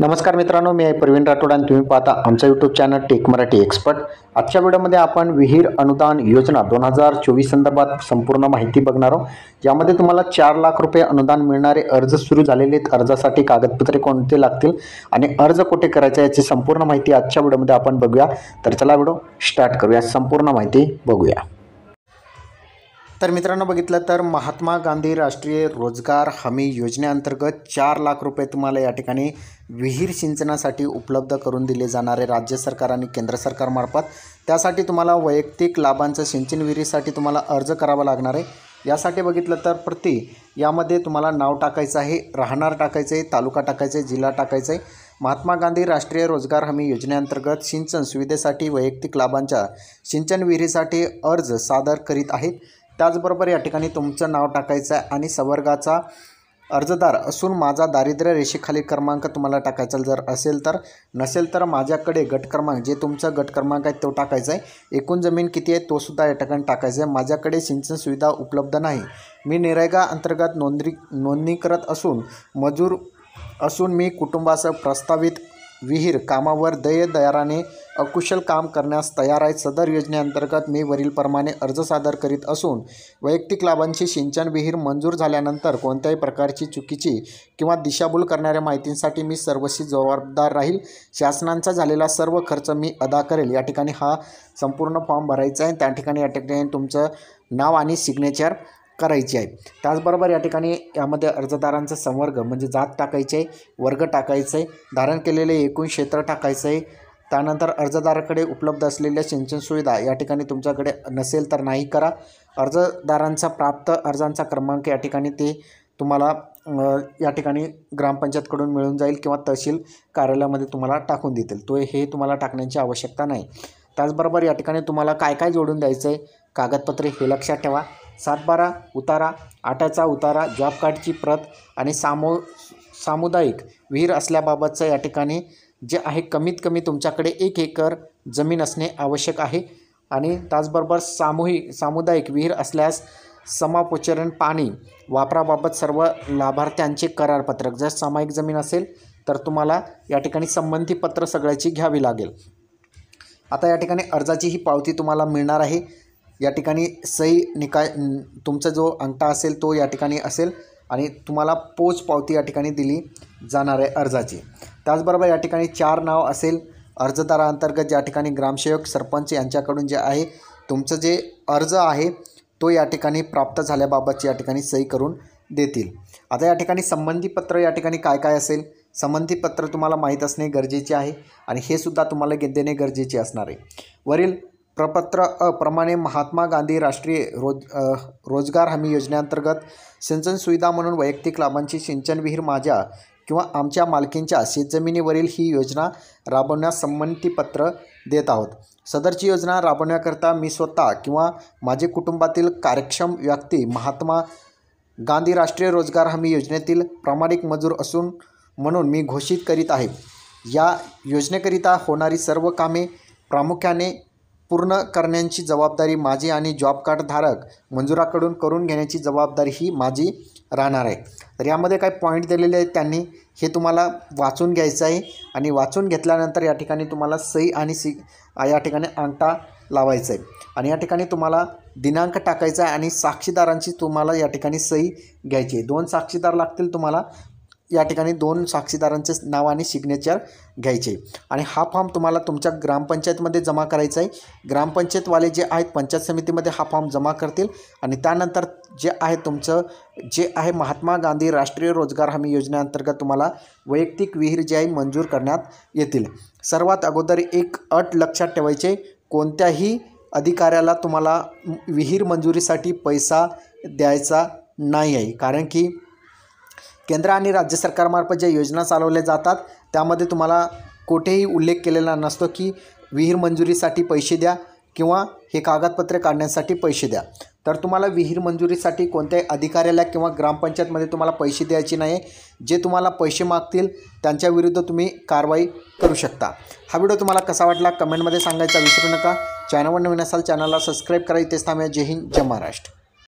नमस्कार मित्रांनो, मी आहे प्रवीण राठोड आणि तुम्ही पाहता आमचा YouTube channel tech Marathi expert. आजच्या व्हिडिओमध्ये आपण विहीर अनुदान योजना 2024 संदर्भात संपूर्ण माहिती बघणार आहोत। यामध्ये तुम्हाला 4 लाख रुपये अनुदान मिळणारे अर्ज सुरू झालेले आहेत। अर्जासाठी कागदपत्रे कोणते लागतील आणि अर्ज कुठे करायचा याची संपूर्ण माहिती आजच्या व्हिडिओमध्ये आपण बघूया। तर चला व्हिडिओ स्टार्ट करूया, संपूर्ण माहिती बघूया। तर मित्रांनो, बघितलं तर महात्मा गांधी राष्ट्रीय रोजगार हमी योजनेअंतर्गत 4 लाख रुपये तुम्हाला या ठिकाणी विहीर सिंचनासाठी उपलब्ध करून दिले जाणारे राज्य सरकार आणि केंद्र सरकारमार्फत। त्यासाठी तुम्हाला वैयक्तिक लाभांचं सिंचन विहिरीसाठी तुम्हाला अर्ज करावा लागणार आहे। यासाठी बघितलं तर यामध्ये तुम्हाला नाव टाकायचं आहे, राहणार टाकायचं आहे, तालुका टाकायचा आहे, जिल्हा टाकायचा आहे। महात्मा गांधी राष्ट्रीय रोजगार हमी योजनेअंतर्गत सिंचन सुविधेसाठी वैयक्तिक लाभांच्या सिंचन विहिरीसाठी अर्ज सादर करीत आहेत। त्याचबरोबर या ठिकाणी तुमचं नाव टाकायचं आहे आणि संवर्गाचा अर्जदार असून माझा दारिद्र्य रेषेखाली क्रमांक तुम्हाला टाकायचा जर असेल तर, नसेल तर माझ्याकडे गट क्रमांक जे तुमचा गट क्रमांक आहे तो टाकायचा आहे। एकूण जमीन किती आहे तो सुद्धा या ठिकाणी टाकायचा आहे। माझ्याकडे सिंचन सुविधा उपलब्ध नाही, मी निरेगा अंतर्गत नोंदणी करत असून मजूर असून मी कुटुंबासह प्रस्तावित विहीर कामावर दयाने अकुशल काम करण्यास तयार आहे। सदर योजनेअंतर्गत मी वरीलप्रमाणे अर्ज सादर करीत असून वैयक्तिक लाभांची सिंचन विहीर मंजूर झाल्यानंतर कोणत्याही प्रकारची चुकीची किंवा दिशाभूल करणाऱ्या माहितींसाठी मी सर्वस्वी जबाबदार राहील। शासनाचा झालेला सर्व खर्च मी अदा करेल। या ठिकाणी हा संपूर्ण फॉर्म भरायचा आहे। त्या ठिकाणी या ठिकाणी तुमचं नाव आणि सिग्नेचर करायची आहे। त्याचबरोबर या ठिकाणी यामध्ये अर्जदारांचा संवर्ग म्हणजे जात टाकायचे आहे, वर्ग टाकायचं आहे, धारण केलेले एकूण क्षेत्र टाकायचं आहे। त्यानंतर अर्जदाराकडे उपलब्ध असलेल्या सिंचन सुविधा या ठिकाणी तुमच्याकडे नसेल तर नाही करा। अर्जदारांचा प्राप्त अर्जांचा क्रमांक या ठिकाणी ते तुम्हाला या ठिकाणी ग्रामपंचायतकडून मिळून जाईल किंवा तहसील कार्यालयामध्ये तुम्हाला टाकून देतील, हे तुम्हाला टाकण्याची आवश्यकता नाही। त्याचबरोबर या ठिकाणी तुम्हाला काय काय जोडून द्यायचं आहे, कागदपत्रे हे लक्षात ठेवा। 7/12 उतारा, 8चा उतारा, जॉब कार्डची प्रत आणि सामुदायिक विहीर असल्याबाबतचं या ठिकाणी जे आहे कमीत कमी तुमच्याकडे 1 एकर जमीन असणे आवश्यक आहे। आणि त्याचबरोबर सामुदायिक विहीर असल्यास समापोचरण पाणी वापराबाबत सर्व लाभार्थ्यांचे करारपत्रक, जर सामायिक जमीन असेल तर तुम्हाला या ठिकाणी संमतीपत्र सगळ्याची घ्यावी लागेल। आता या ठिकाणी अर्जाची ही पावती तुम्हाला मिळणार आहे। या ठिकाणी सही तुमचा जो अंगठा असेल तो या ठिकाणी असेल आणि तुम्हाला पोच पावती या ठिकाणी दिली जाणार आहे अर्जाची। त्याचबरोबर या ठिकाणी 4 नाव असेल अर्जदारांतर्गत, या ठिकाणी ग्रामसेवक, सरपंच यांच्याकडून जे आहे तुमचं जे अर्ज आहे तो या ठिकाणी प्राप्त झाल्याबाबतची या ठिकाणी सही करून देतील। आता या ठिकाणी संबंधीपत्र या ठिकाणी काय काय असेल, संबंधीपत्र तुम्हाला माहीत असणे गरजेचे आहे आणि हे सुद्धा तुम्हाला देणे गरजेचे असणार आहे। वरील प्रपत्र प्रमाणे महात्मा गांधी राष्ट्रीय रोजगार हमी योजनेअंतर्गत सिंचन सुविधा म्हणून वैयक्तिक लाभांची सिंचन विहीर माझ्या किंवा आमच्या मालकींच्या शेतजमिनीवरील ही योजना राबवण्यास संमतीपत्र देत आहोत। सदरची योजना राबवण्याकरता मी स्वतः किंवा माझे कुटुंबातील कार्यक्षम व्यक्ती महात्मा गांधी राष्ट्रीय रोजगार हमी योजनेतील प्रामाणिक मजूर असून म्हणून मी घोषित करीत आहे। या योजनेकरिता होणारी सर्व कामे प्रामुख्याने पूर्ण करण्याची जबाबदारी माझी आणि जॉब कार्ड धारक मंजुराकडून करून घेण्याची जबाबदारी ही माझी राहणार आहे। तर यामध्ये काय पॉईंट दिलेले आहेत त्यांनी हे तुम्हाला वाचून घ्यायचं आहे आणि वाचून घेतल्यानंतर या ठिकाणी तुम्हाला सही आणि या ठिकाणी अंगठा लावायचा आहे आणि या ठिकाणी तुम्हाला दिनांक टाकायचा आहे आणि साक्षीदारांची तुम्हाला या ठिकाणी सही घ्यायची आहे। 2 साक्षीदार लागतील तुम्हाला, या ठिकाणी 2 साक्षीदारांचे नाव आणि सिग्नेचर घ्यायचे आणि हा फॉर्म तुम्हाला तुमच्या ग्रामपंचायतमध्ये जमा करायचा आहे। ग्रामपंचायतवाले जे आहेत पंचायत समितीमध्ये हा फॉर्म जमा करतील आणि त्यानंतर जे आहे तुमचं जे आहे महात्मा गांधी राष्ट्रीय रोजगार हमी योजनेअंतर्गत तुम्हाला वैयक्तिक विहीर जे आहे मंजूर करण्यात येतील। सर्वात अगोदर एक अट लक्षात ठेवायची, कोणत्याही अधिकाऱ्याला तुम्हाला विहीर मंजुरीसाठी पैसा द्यायचा नाही आहे, कारण की केंद्र आणि राज्य सरकारमार्फत ज्या योजना चालवल्या जातात त्यामध्ये तुम्हाला कुठेही उल्लेख केलेला नसतो की विहीर मंजुरीसाठी पैसे द्या किंवा हे कागदपत्रे काढण्यासाठी पैसे द्या। तर तुम्हाला विहीर मंजुरीसाठी कोणत्याही अधिकाऱ्याला किंवा ग्रामपंचायतमध्ये तुम्हाला पैसे द्यायचे नाही। जे तुम्हाला पैसे मागतील त्यांच्याविरुद्ध तुम्ही कारवाई करू शकता। हा व्हिडिओ तुम्हाला कसा वाटला कमेंटमध्ये सांगायचा विसरू नका। चॅनलवर नवीन असाल चॅनलला सबस्क्राईब करा। इथेच थांबूया। जय हिंद, जय महाराष्ट्र।